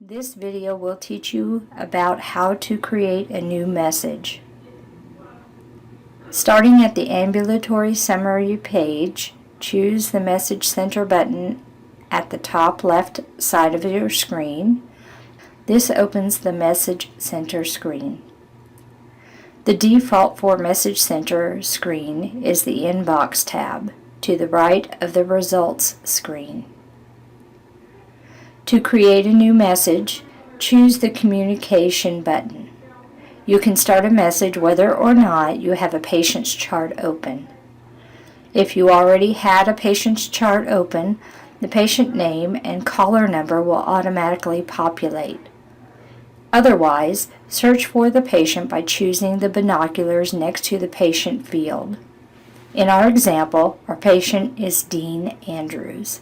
This video will teach you about how to create a new message. Starting at the Ambulatory Summary page, choose the Message Center button at the top left side of your screen. This opens the Message Center screen. The default for Message Center screen is the Inbox tab to the right of the Results screen. To create a new message, choose the Communication button. You can start a message whether or not you have a patient's chart open. If you already had a patient's chart open, the patient name and caller number will automatically populate. Otherwise, search for the patient by choosing the binoculars next to the patient field. In our example, our patient is Dean Andrews.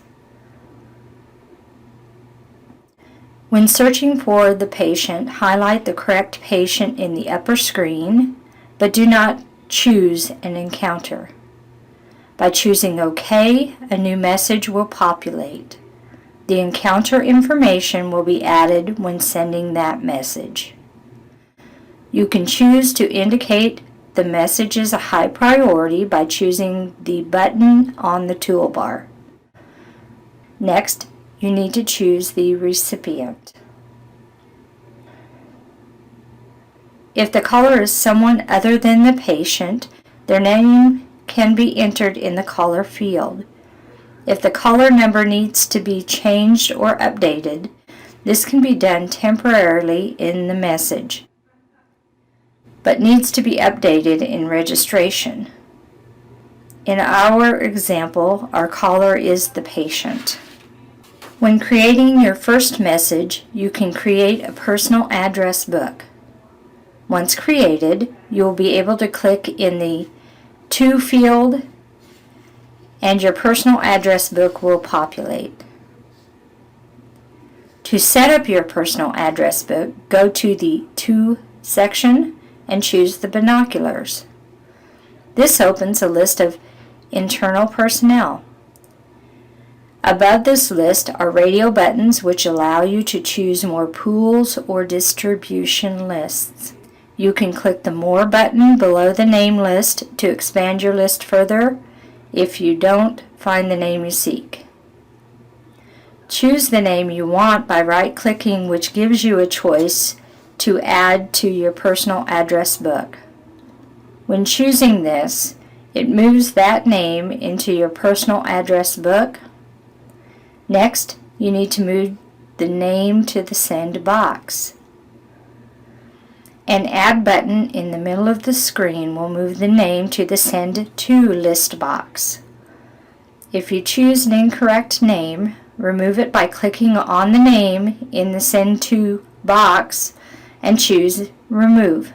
When searching for the patient, highlight the correct patient in the upper screen, but do not choose an encounter. By choosing OK, a new message will populate. The encounter information will be added when sending that message. You can choose to indicate the message is a high priority by choosing the button on the toolbar. Next, you need to choose the recipient. If the caller is someone other than the patient, their name can be entered in the caller field. If the caller number needs to be changed or updated, this can be done temporarily in the message, but needs to be updated in registration. In our example, our caller is the patient. When creating your first message, you can create a personal address book. Once created, you will be able to click in the To field and your personal address book will populate. To set up your personal address book, go to the To section and choose the binoculars. This opens a list of internal personnel. Above this list are radio buttons which allow you to choose more pools or distribution lists. You can click the More button below the name list to expand your list further if you don't find the name you seek. Choose the name you want by right-clicking, which gives you a choice to add to your personal address book. When choosing this, it moves that name into your personal address book. Next, you need to move the name to the Send box. An Add button in the middle of the screen will move the name to the Send To list box. If you choose an incorrect name, remove it by clicking on the name in the Send To box and choose Remove.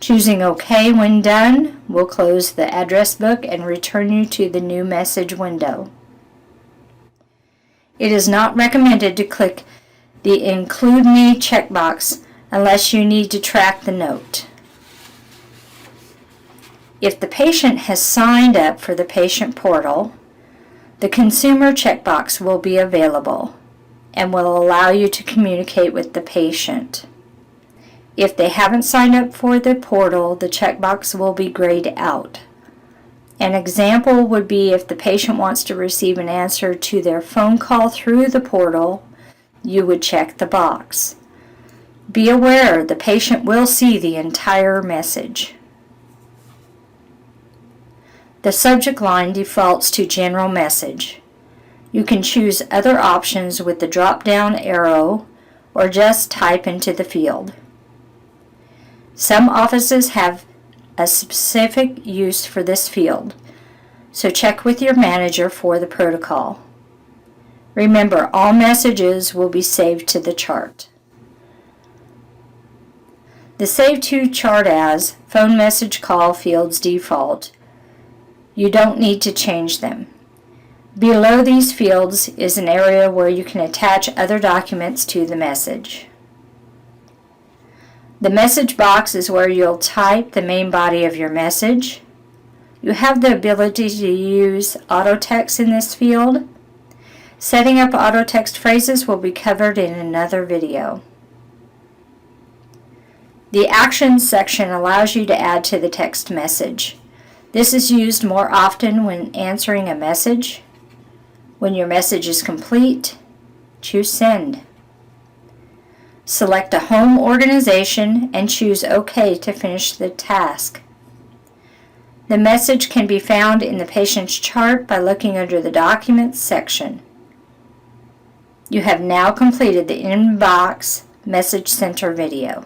Choosing OK when done will close the address book and return you to the new message window. It is not recommended to click the Include Me checkbox unless you need to track the note. If the patient has signed up for the patient portal, the consumer checkbox will be available and will allow you to communicate with the patient. If they haven't signed up for the portal, the checkbox will be grayed out. An example would be if the patient wants to receive an answer to their phone call through the portal, you would check the box. Be aware the patient will see the entire message. The subject line defaults to General Message. You can choose other options with the drop-down arrow or just type into the field. Some offices have a specific use for this field, so check with your manager for the protocol. Remember, all messages will be saved to the chart. The Save to Chart As phone message call fields default. You don't need to change them. Below these fields is an area where you can attach other documents to the message. The message box is where you'll type the main body of your message. You have the ability to use auto text in this field. Setting up auto text phrases will be covered in another video. The Actions section allows you to add to the text message. This is used more often when answering a message. When your message is complete, choose Send. Select a home organization and choose OK to finish the task. The message can be found in the patient's chart by looking under the Documents section. You have now completed the Inbox Message Center video.